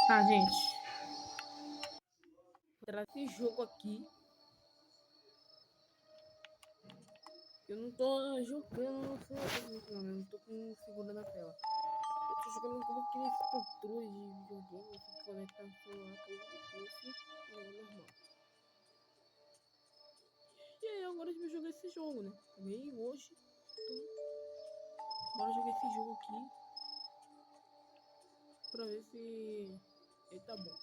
Tá, gente. Vou entrar esse jogo aqui. Eu não tô jogando, não tô com segura na tela. Eu tô jogando como aqueles controles de videogame, que conecta o celular com o Bluetooth e é normal. E aí, agora a gente vai jogar esse jogo, né? Também hoje. Então, bora jogar esse jogo aqui. Pra ver se ele tá bom.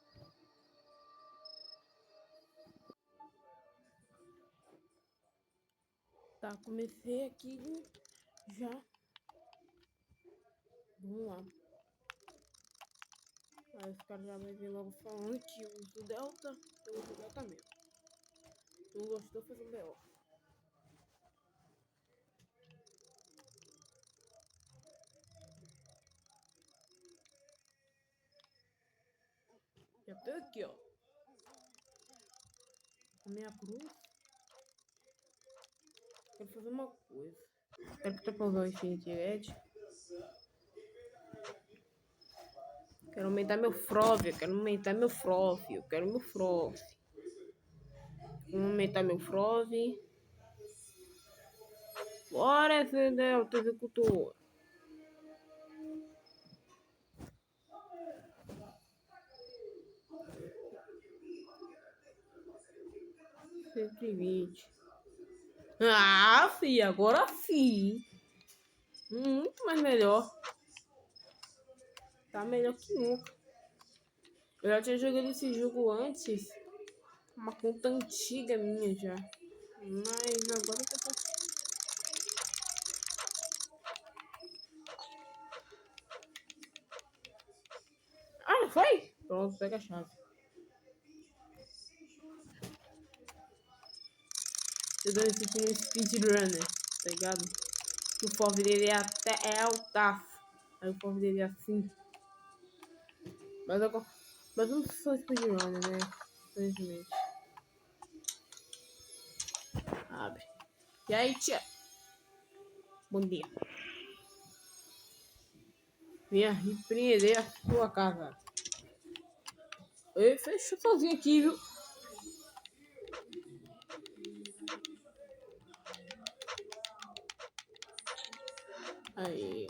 Tá, comecei aqui já. Vamos lá. Aí os caras já vai vir logo falando que eu uso Delta, eu uso Delta mesmo. Não gostou, faz um BO. Já tô aqui, ó. A minha cruz. Quero fazer uma coisa. Quero que tu pausar o Infinity Edge. Quero aumentar meu Frov. Eu quero aumentar meu Frov. Eu quero meu Frov. Vou aumentar meu Frov. Bora, esse Delta executor. Cento e 120. Ah, fi, agora sim. Muito mais melhor. Tá melhor que nunca. Eu já tinha jogado esse jogo antes. Uma conta antiga minha já. Mas agora que eu tô. Ah, não foi? Pronto, pega a chave. Eu tô assistindo um speedrunner, tá ligado? O FOV dele é até é altaço. Aí o FOV dele é assim. Mas eu não sou speedrunner, né? Infelizmente. Abre. E aí, tia? Bom dia. Venha repreender a sua casa. Ei, fechou sozinho aqui, viu? Aí.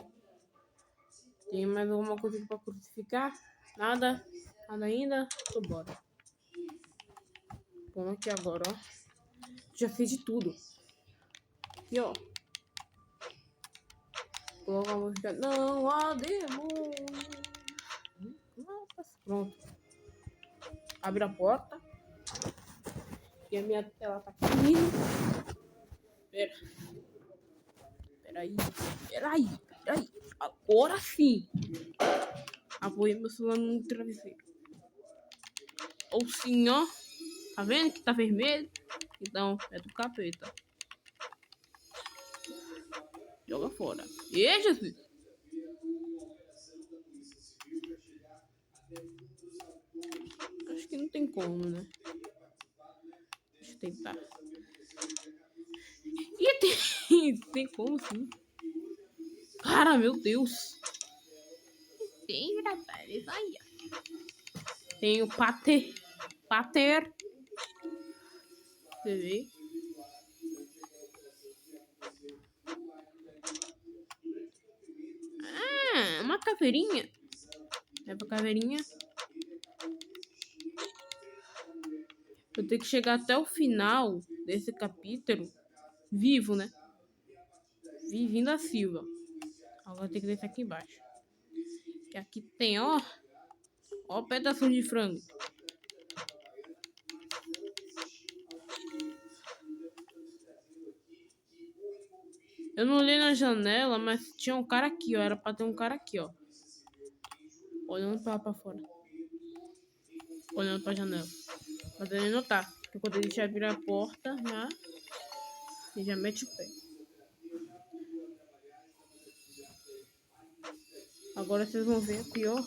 Tem mais alguma coisa pra crucificar? Nada? Nada ainda? Então bora. Vamos aqui agora, ó. Já fiz de tudo. Aqui, ó. Coloca a música. Não há demônio. Pronto. Abre a porta. E a minha tela tá caindo. Peraí. Agora sim. Apoiei meu celular no travesseiro. Ou sim, ó. Tá vendo que tá vermelho? Então, é do capeta. Joga fora. E Jesus! Acho que não tem como, né? Deixa eu tentar. E tem como sim. Cara, meu Deus. Tem, rapaz. Isso aí. Tem o Pater. Você vê? Ah, uma caveirinha. É pra caveirinha. Eu tenho que chegar até o final desse capítulo vivo, né? Vivinho da Silva. Agora tem que descer aqui embaixo. Que aqui tem, ó. Ó, pedaço de frango. Eu não olhei na janela, mas tinha um cara aqui, ó. Era pra ter um cara aqui, ó. Olhando pra fora. Olhando pra janela. Mas ele não tá. Porque quando ele já vira a porta, já. Ele já mete o pé. Agora vocês vão ver a pior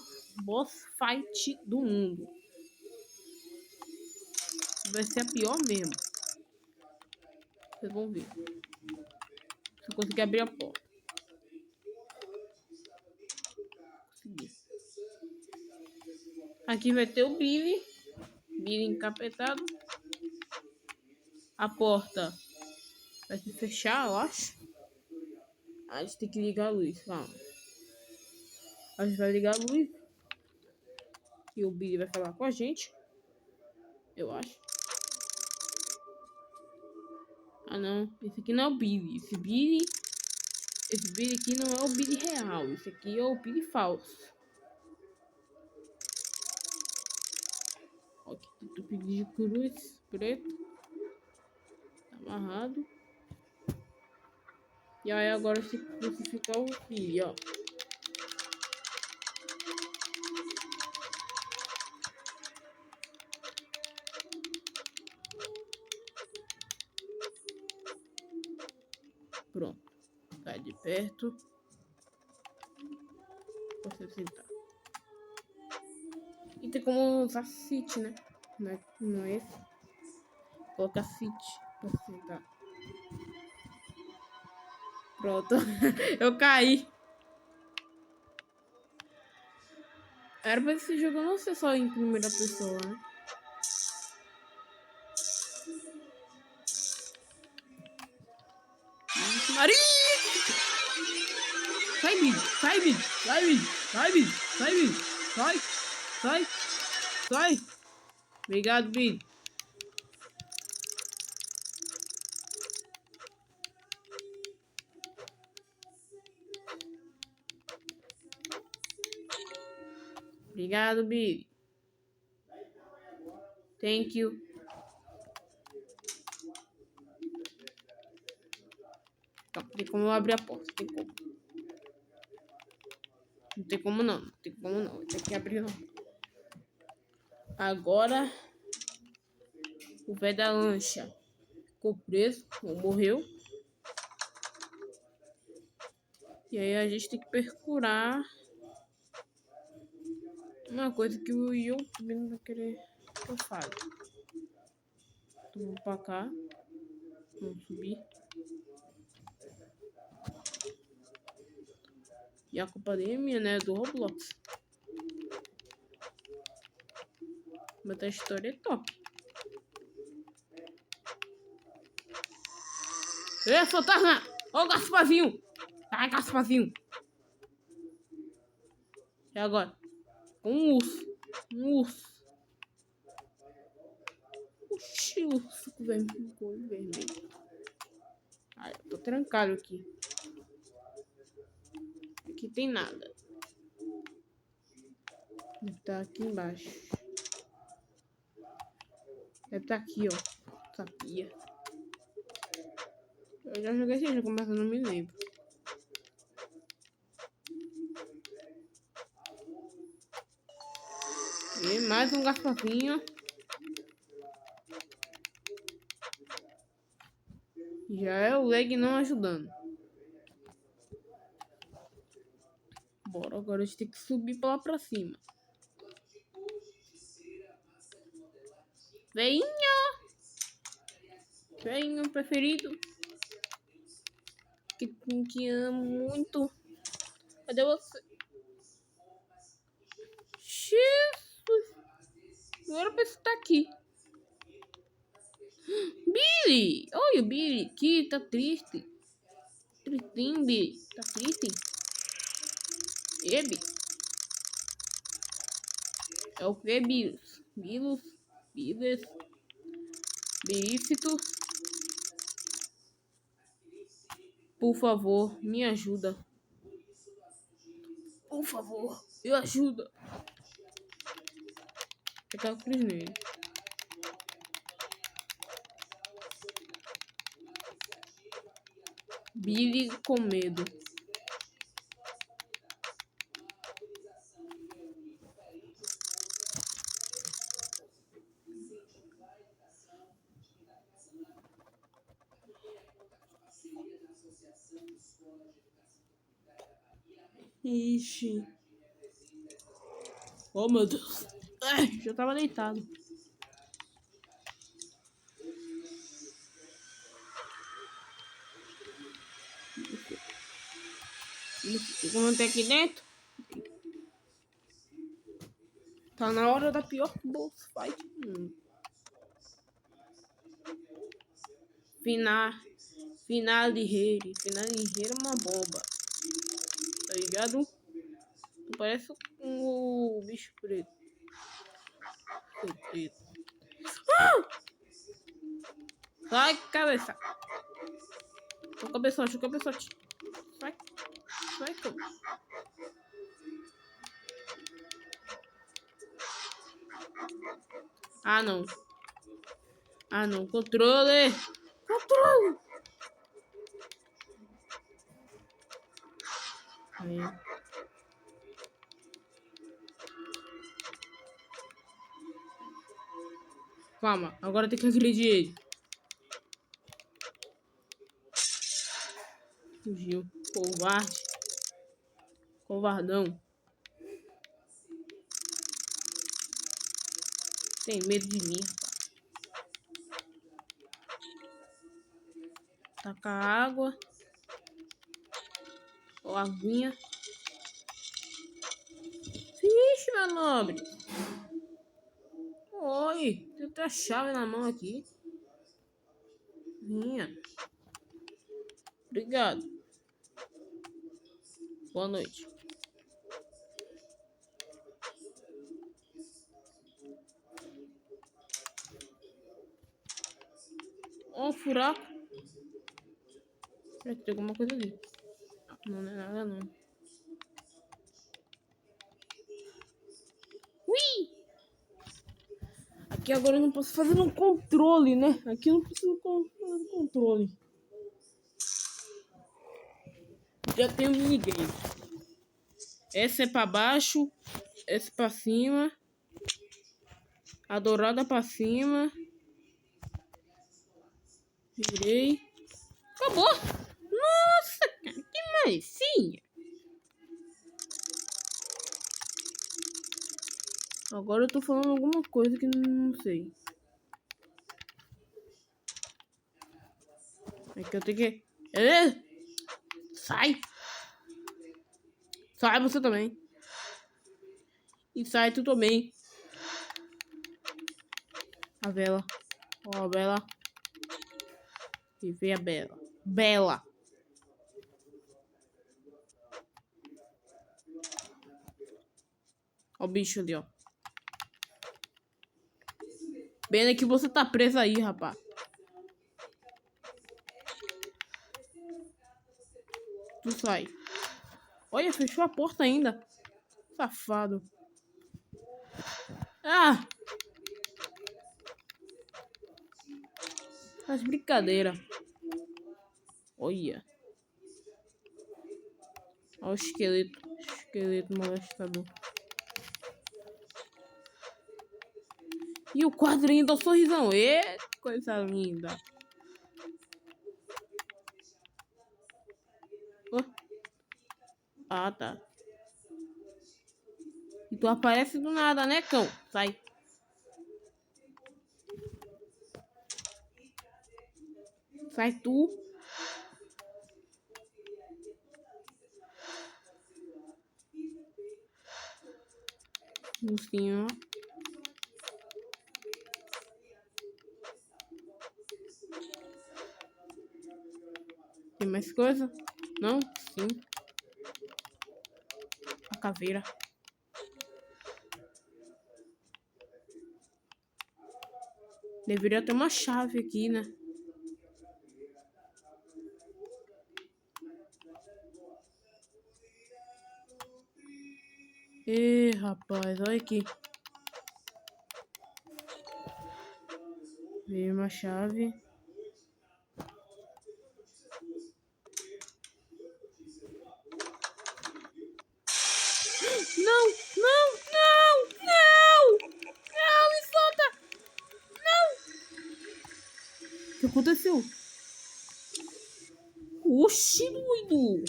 boss fight do mundo. Vai ser a pior mesmo. Vocês vão ver. Se eu conseguir abrir a porta. Consegui. Aqui vai ter o Billy. Billy encapetado. A porta vai se fechar, eu acho. A gente tem que ligar a luz, calma. A gente vai ligar a luz. E o Billy vai falar com a gente. Eu acho. Ah, não. Esse aqui não é o Billy. Esse Billy aqui não é o Billy real. Esse aqui é o Billy falso. Ó, aqui tem o Billy de cruz preto. Tá amarrado. E aí agora se crucificar o Billy, ó. Pronto. Sai de perto. Você sentar. E tem como usar fit, né? Não é esse? Colocar fit pra sentar. Pronto. Eu caí. Era pra esse jogo não ser só em primeira pessoa, né? Maria! Sai, Billy! Sai, Billy! Sai, Billy! Sai, Billy! Sai, Billy! Sai! Sai! Sai! Obrigado, Billy. Obrigado, Billy. Thank you. Não tem como eu abrir a porta. Tem como. Não tem como não. Não tem como não. Tem que abrir não. Agora o velho da lancha ficou preso ou morreu. E aí a gente tem que percurar uma coisa que o YouTube não vai querer que eu fale. Então vamos pra cá. Vamos subir. E a culpa dele é minha, né? Do Roblox. Mas a história é top. Ei, fantasma! Ó o Gasparzinho! Sai, Gasparzinho! E agora? Um urso. Um urso. Oxi, o urso com olho vermelho. Ai, eu tô trancado aqui. Aqui tem nada. Deve estar aqui embaixo. Deve estar aqui, ó. Sabia. Eu já joguei esse jogo, mas eu não me lembro. E mais um garfofinho. Já é o leg não ajudando. Bora, agora a gente tem que subir pra lá pra cima. Veinho! Veinho preferido. Que amo muito. Cadê você? Jesus! Agora pra você tá aqui. Billy! Olha o Billy aqui, tá triste. Tristinho, Billy. Tá triste? Billy. É o que, Billy? Billy. Bilícito. Por favor, me ajuda. Por favor, me ajuda. Eu tava cruz nele. Billy com medo. Ixi. Oh, meu Deus. Ai, já tava deitado. Como tem aqui dentro? Tá na hora da pior boss fight do mundo. Final de rei é uma bomba. Tá ligado? Parece o bicho preto. Ah! Sai, cabeça. O cabeçote. Sai, cão. Ah, não. Controle. Aí. Calma, agora tem que agredir ele. Fugiu. Covarde. Covardão. Tem medo de mim, rapaz. Taca água. Ó, aguinha. Vixe, meu nobre. Oi, tem até a chave na mão aqui. Minha. Obrigado. Boa noite. Ó, um furaco. Será que tem alguma coisa ali? Não é nada, não. Ui! Aqui agora eu não posso fazer um controle, né? Aqui eu não preciso fazer um controle. Já tem um minigame. Essa é pra baixo. Essa pra cima. A dourada pra cima. Virei. Acabou. Nossa, cara, que malicinha. Agora eu tô falando alguma coisa que não sei. É que eu tenho que... Sai. Sai você também. E sai tu também. A vela. Ó, a vela. E vem a Bela. Bela. Ó o bicho ali, ó. Pena que você tá preso aí, rapaz. Tu sai. Olha, fechou a porta ainda. Safado. Ah! Faz brincadeira. Olha. Olha o esqueleto. Esqueleto molestador. E o quadrinho do sorrisão. Coisa linda. Ah, tá. E tu aparece do nada, né, cão? Sai. Sai tu. Mocinho. Tem mais coisa? Não? Sim. A caveira. Deveria ter uma chave aqui, né? Rapaz, olha aqui. Veio uma chave. Não, não, não, não! Não, me solta! Não! O que aconteceu? Oxi, doido!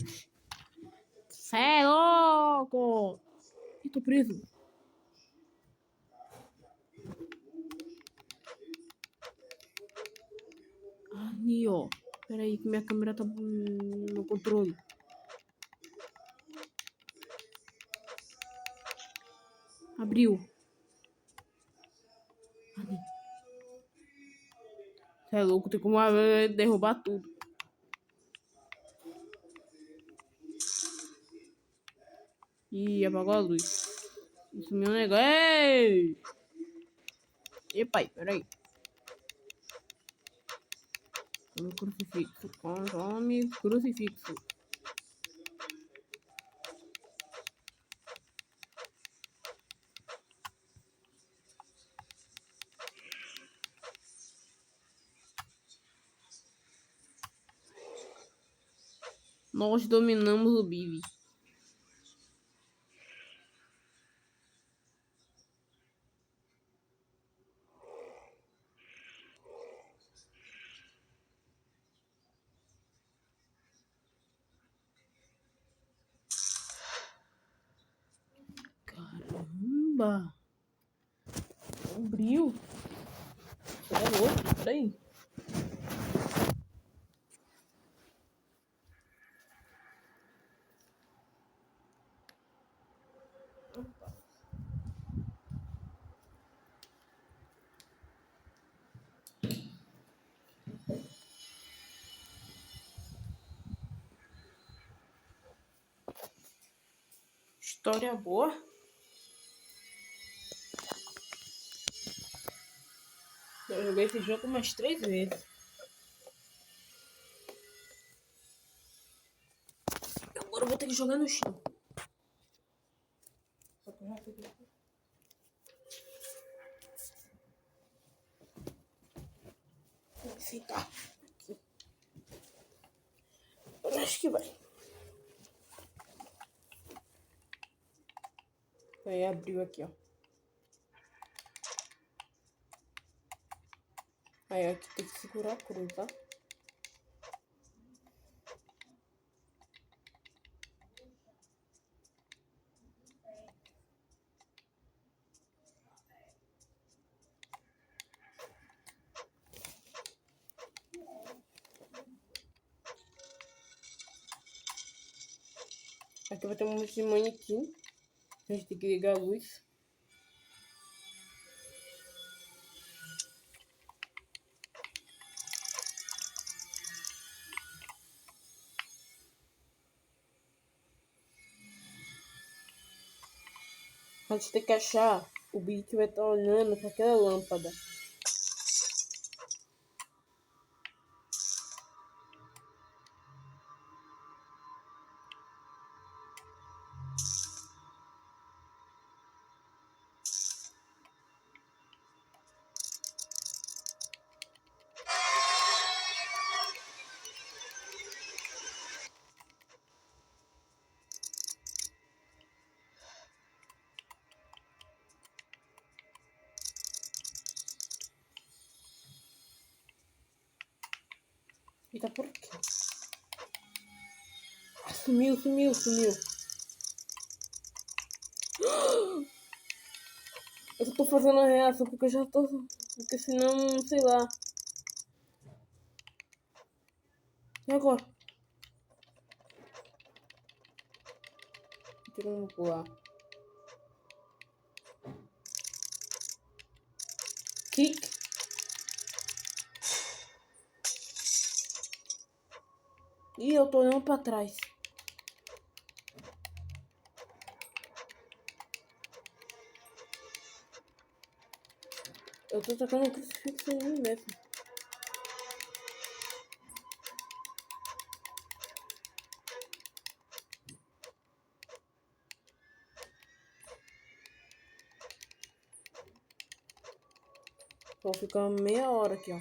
Cê é louco! Eu tô preso. Ali, ó. Pera aí, que minha câmera tá no controle. Abriu. É louco, tem como derrubar tudo. Ih, apagou a luz. Isso meu negócio. Ei! Epa, peraí. Tome crucifixo. Tome crucifixo. Nós dominamos o Bibi. Caramba! Sombrio. Você é louco? Peraí. História boa. Eu joguei esse jogo umas 3 vezes. Agora eu vou ter que jogar no chão. Só que eu já peguei. Vou ficar aqui. Eu acho que vai. Aí abriu aqui, ó. Aí aqui tem que segurar a cruz, tá? Aqui vai ter um monte de manequim. A gente tem que ligar a luz. A gente tem que achar o bicho que vai estar olhando para aquela lâmpada. E tá por aqui. Ah, sumiu. Eu tô fazendo a reação porque eu já tô... Porque senão, sei lá. E agora? Tem como pular. Kick. Ih, eu tô olhando pra trás. Eu tô tacando um crucifixo em mim mesmo. Vou ficar meia hora aqui, ó.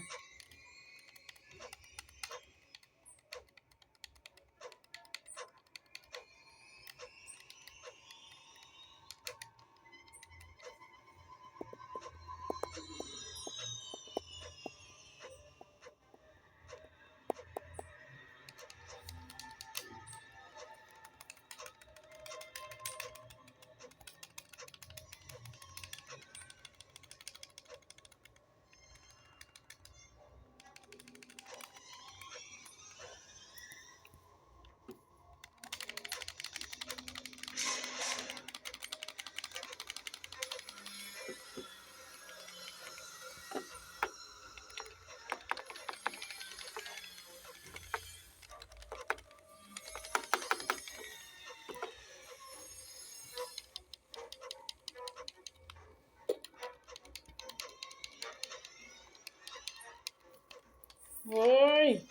Vai.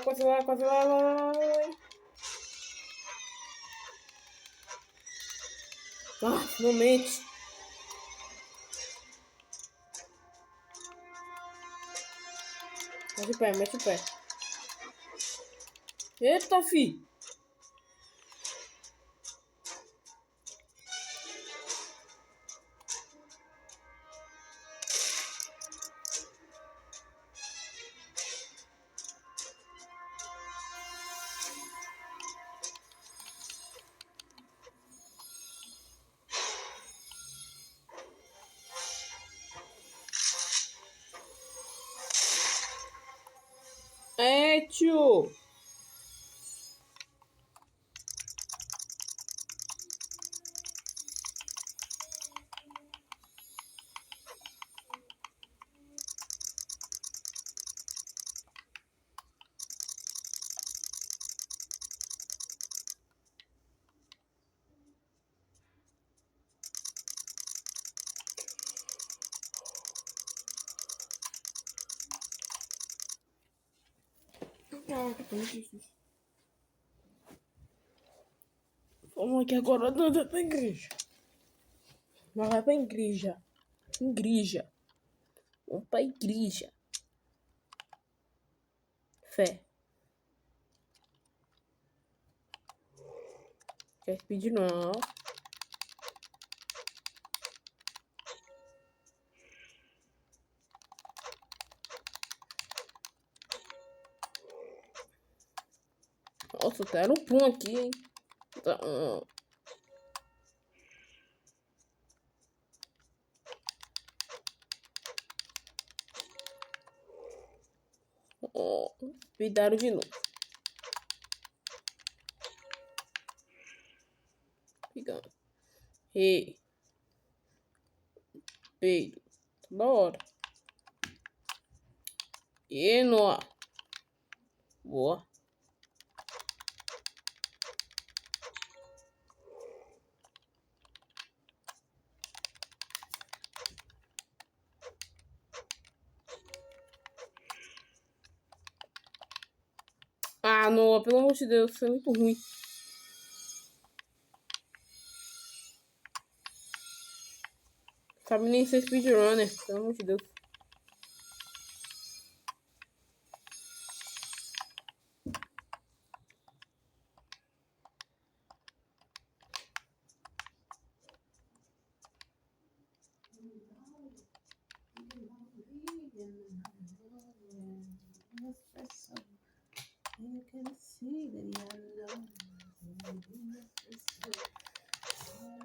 Quase lá, quase lá, vai. Ah, finalmente. Mete o pé, mete o pé. Eita, fi. É, tio. Vamos aqui agora, não vai pra igreja. Não vai pra igreja. Igreja. Vamos pra igreja. Fé. Quer pedir não. Nossa, deram um pum aqui, hein? Tá, Cuidado de novo. Pegando. Ei. Peido. Bora. E no. Boa. Ah, Noah, pelo amor de Deus, isso é muito ruim. Sabe nem ser speedrunner, pelo amor de Deus.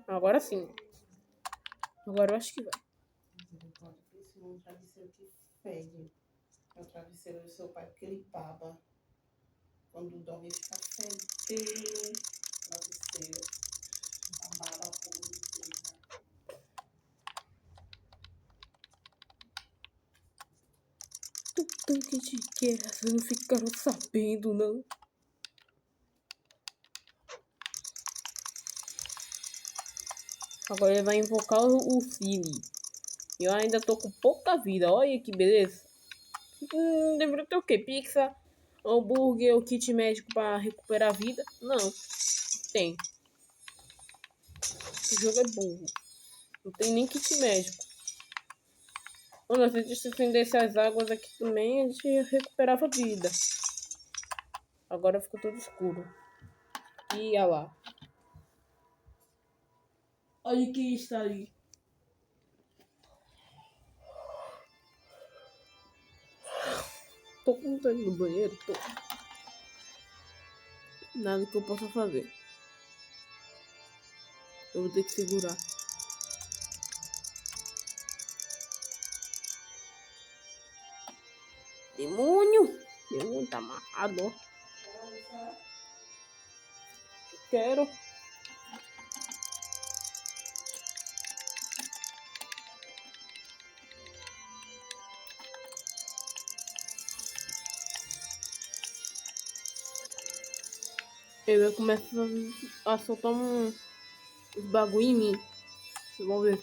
Agora sim. Agora eu acho que vai. Um travesseiro que fede. É o travesseiro do seu pai, porque ele baba. Quando dorme, ele fica fedendo. Travesseiro. A baba podre. Do tanque de guerra, vocês não ficaram sabendo, não? Agora ele vai invocar o Cine. Eu ainda tô com pouca vida. Olha que beleza. Deveria ter o quê? Pizza, hambúrguer, o kit médico pra recuperar a vida? Não. Tem. O jogo é burro. Não tem nem kit médico. Mano, se a gente acendesse as águas aqui também, a gente recuperava a vida. Agora ficou tudo escuro. E olha lá. Olha quem está ali. Tô com vontade no banheiro, tô. Nada que eu possa fazer. Eu vou ter que segurar. Demônio! Demônio tá amarrado, ó. Quero. Ele começa a soltar uns bagulho em mim. Vamos ver.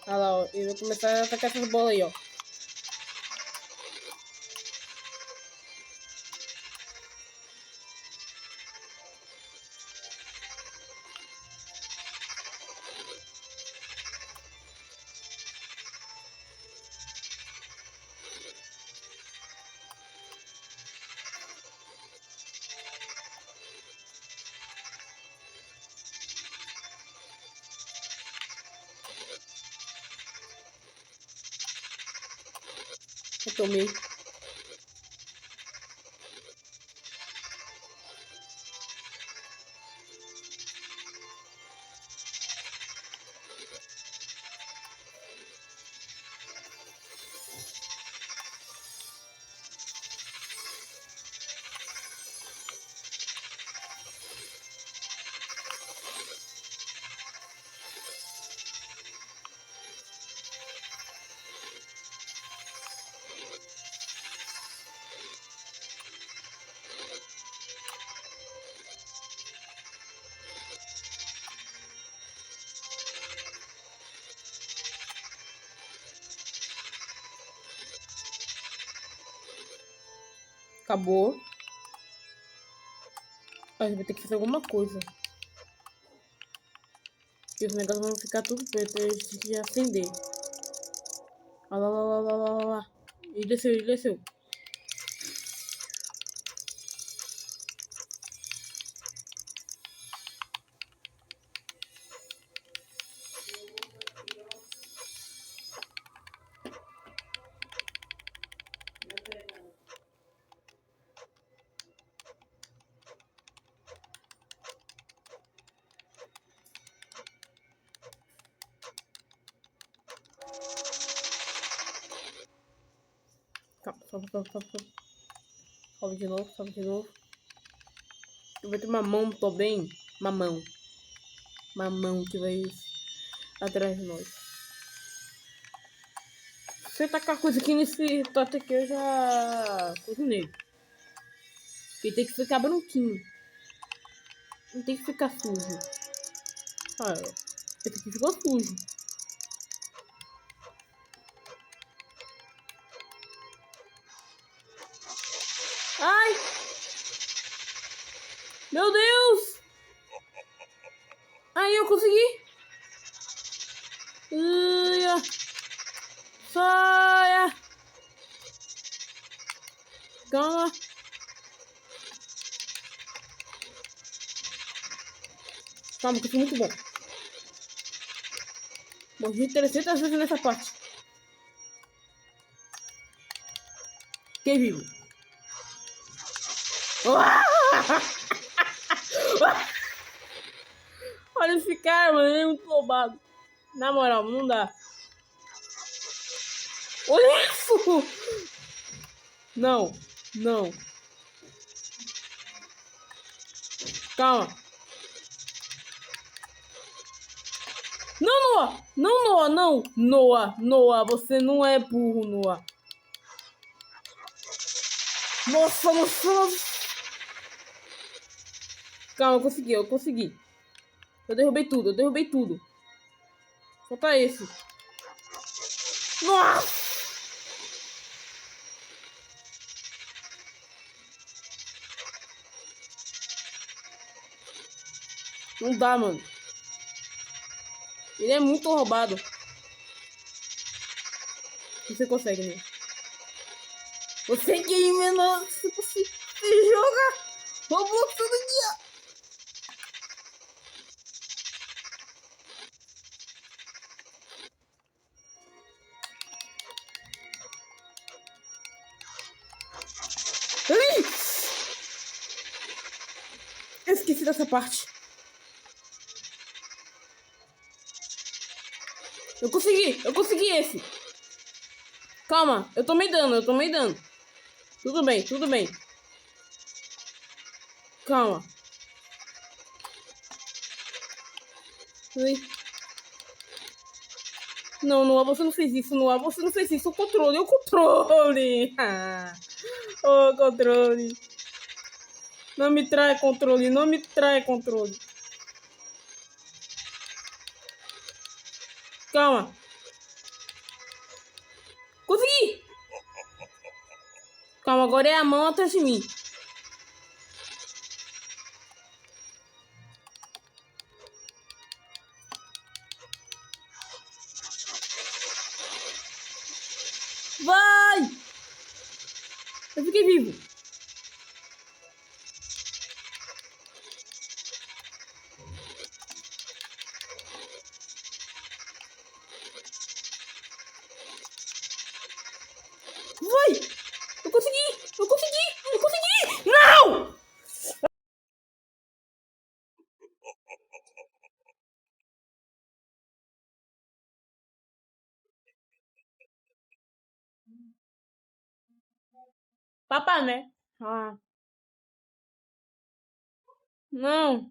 Olha lá, ó. Ele vai começar a atacar essas bolas aí, ó. Eu tomei. Acabou. A gente vai ter que fazer alguma coisa. E os negócios vão ficar tudo preto. A gente tem que acender. Olha lá, lá, lá, lá, lá, lá. Ele desceu, ele desceu. Calma, sobe, sobe, sobe, sobe. Sobe de novo, sobe de novo. Eu vou ter mamão, tô bem? Mamão. Mamão que vai atrás de nós. Se você tacar coisa aqui nesse tote aqui, eu já cozinhei. Porque tem que ficar branquinho. Não tem que ficar sujo. Ah, esse aqui ficou sujo. Ai! Meu Deus! Aí eu consegui! Ia! Saia! Calma! Calma, que foi muito bom. Morri 300 vezes nessa parte. Fiquei vivo. Olha esse cara, mano. Ele é muito roubado. Na moral, não dá. Olha isso! Não, não. Calma. Não, Noah! Não, Noah, não! Noah, você não é burro, Noah. Nossa, nossa! Calma, eu consegui. Eu derrubei tudo. Falta esse. Nossa! Não dá, mano. Ele é muito roubado. Você consegue, né? Você que é menor. Você joga robô todo dia. Ai! Eu esqueci dessa parte. Eu consegui esse. Calma, eu tomei dano. Tudo bem. Calma. Ai. Não, Noah, você não fez isso, Noah. Você não fez isso. O controle, o controle. O controle. Não me trai controle, não me trai controle. Calma. Consegui! Calma, agora é a mão atrás de mim. Vai! Eu fiquei vivo. Vai! Eu consegui! Eu consegui! Eu consegui! Não! Papá, né? Ah, não.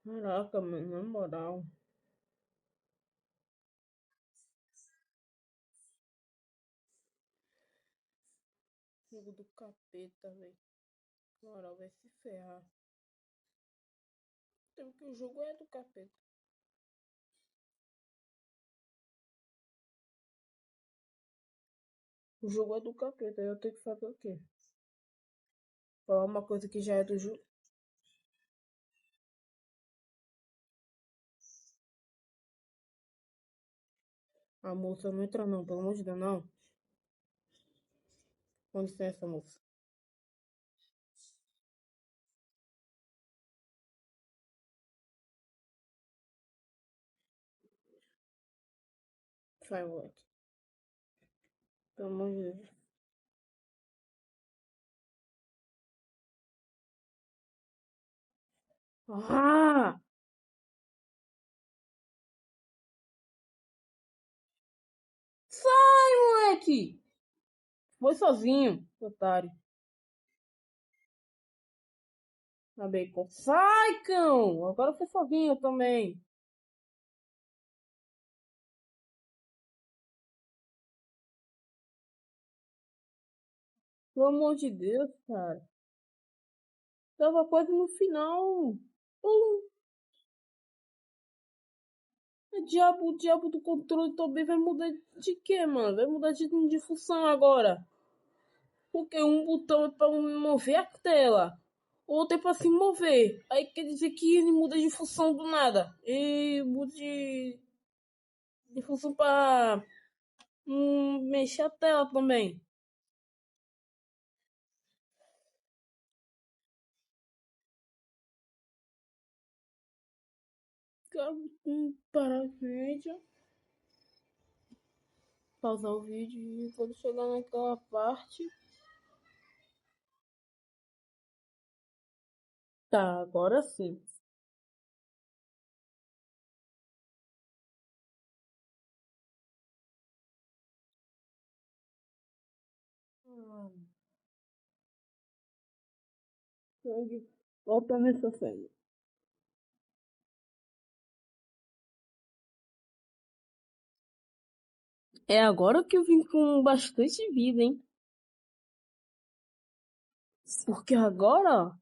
Caraca, mano, na moral. Jogo do capeta, velho. Na moral, vai se ferrar. Tem que o jogo é do capeta. O jogo é do capeta, eu tenho que fazer o quê? Falar uma coisa que já é do jogo. A moça não entra não, pelo amor de Deus, não. Com licença, moça. Sai, moleque. Pelo amor de Deus. Ah! Sai, moleque! Foi sozinho, otário. Na bacon. Sai, cão! Agora foi sozinho também. Pelo amor de Deus, cara. Tava quase no final. O o diabo do controle também vai mudar de quê, mano? Vai mudar de função agora. Porque um botão é pra mover a tela. O outro é pra se mover. Aí quer dizer que ele muda de função do nada. E muda de função pra mexer a tela também. Para, média. pausar o vídeo e quando chegar naquela parte. Tá, agora sim. Sangue, volta nessa cena. É agora que eu vim com bastante vida, hein? Porque agora,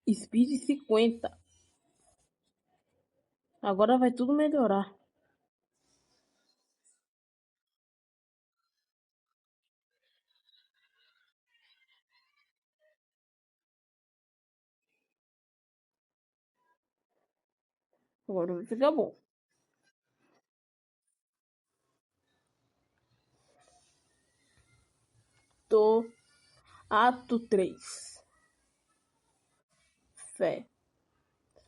Speed 50. Agora vai tudo melhorar. Agora vai ficar bom. Tô. Ato 3. Fé.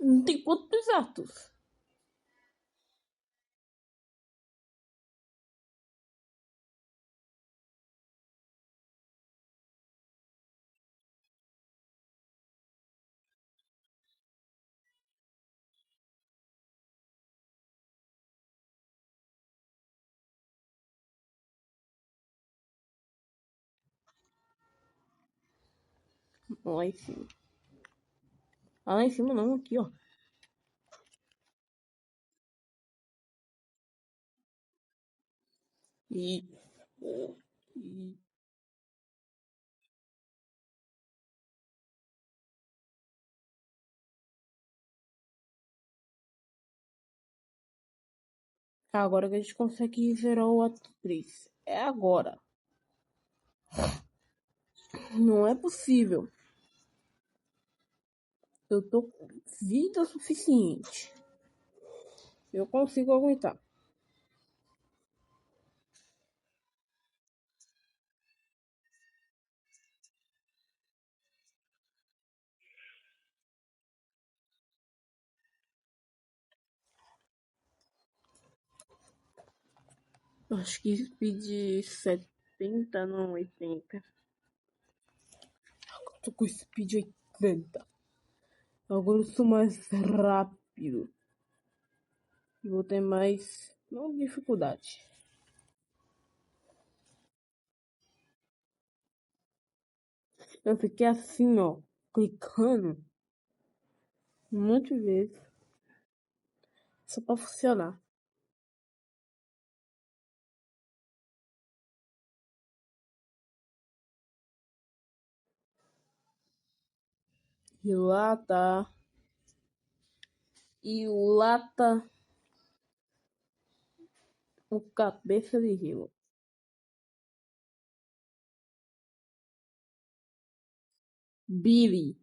Não tem quantos atos? Lá em cima. Ah, lá em cima não, aqui, ó. E. e agora que a gente consegue zerar o ato 3. É agora. Não é possível. Eu tô com vida suficiente. Eu consigo aguentar. Acho que speed 70, não 80. Tô com speed 80. Agora eu sou mais rápido. E vou ter mais. Não dificuldade. Eu fiquei assim, ó. Clicando. Muitas vezes. Só pra funcionar. E lá tá. E lá tá o cabeça de gelo. Billy.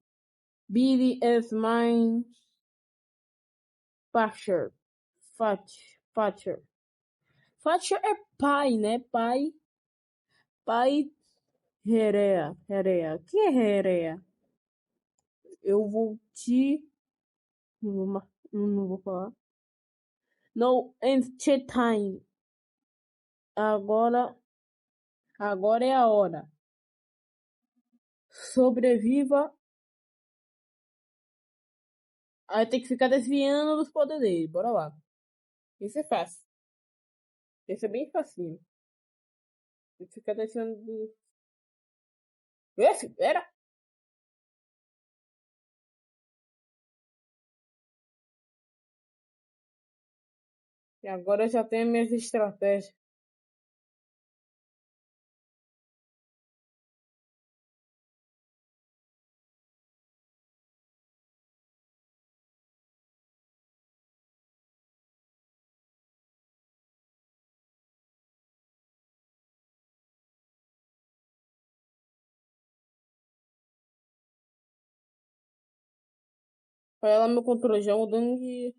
Billy is mine. Fatcher. Fatcher. Fatcher é pai, né? Pai. Pai. Herea. Herea. O que é Herea? Eu vou te. Não vou falar. No time. Agora. Agora é a hora. Sobreviva. Aí tem que ficar desviando dos poderes dele. Bora lá. Isso é fácil. Esse é bem facinho. Tem que ficar desviando do. Esse, era. E agora eu já tenho minhas estratégias. Olha lá meu controle já mudando de.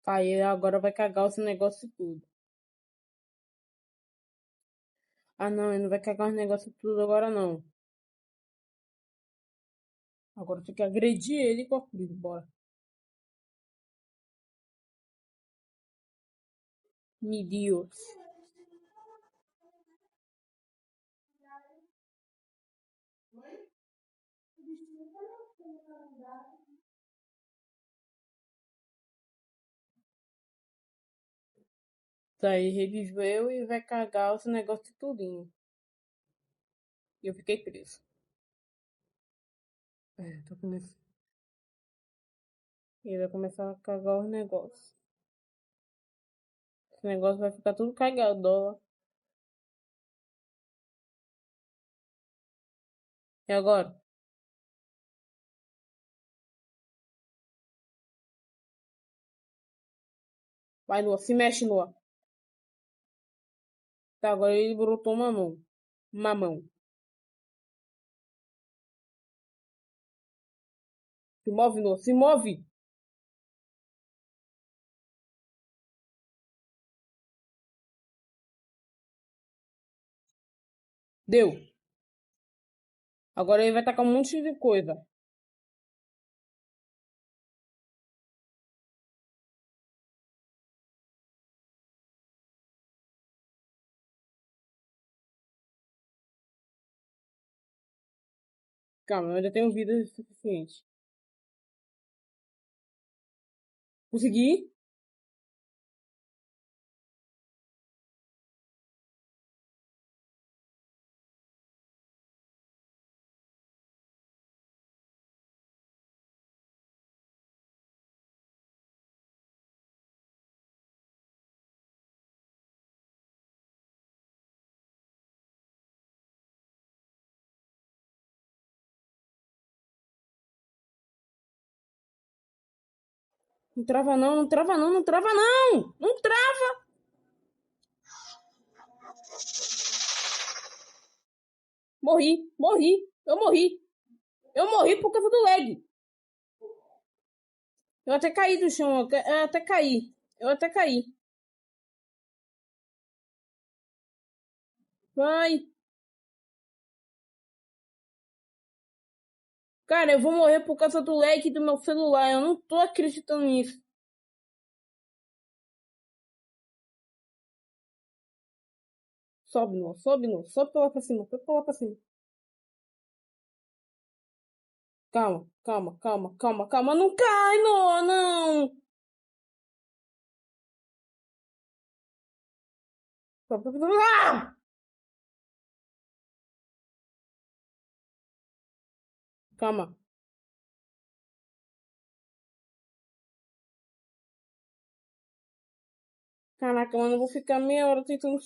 Aí agora vai cagar esse negócio tudo. Ah, não, ele não vai cagar os negócios tudo agora, não. Agora tem que agredir ele com a cruz. Bora. Me Deus. Tá aí, reviveu e vai cagar esse negócio tudinho. E eu fiquei preso. Tô começando. Ele vai começar a cagar os negócios. Esse negócio vai ficar tudo cagado, ó. E agora? Vai, Lua. Se mexe, Lua. Tá, agora ele brotou uma mão. Mamão. Se move, Lua. Se move. Deu. Agora ele vai tacar um monte de coisa. Calma, eu ainda tenho vida suficiente. Consegui? Não trava não, não trava não, não trava não! Não trava! Morri, morri, eu morri. Eu morri por causa do lag. Eu até caí do chão, eu até caí. Eu até caí. Vai. Cara, eu vou morrer por causa do lag do meu celular. Eu não tô acreditando nisso. Sobe, não, sobe, não. Sobe pra lá pra cima, sobe pra lá pra cima. Calma, calma, calma, calma, calma. Não cai, não, não. Ah! Calma. Caraca, mano, eu vou ficar meia hora tentando.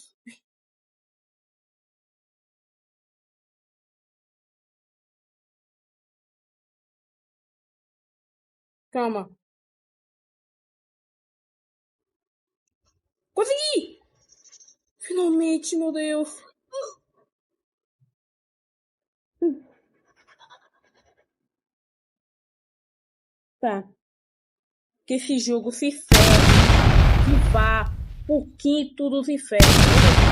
Calma. Consegui! Finalmente, meu Deus. Tá. Que esse jogo se ferre. Que vá por quinto dos infernos.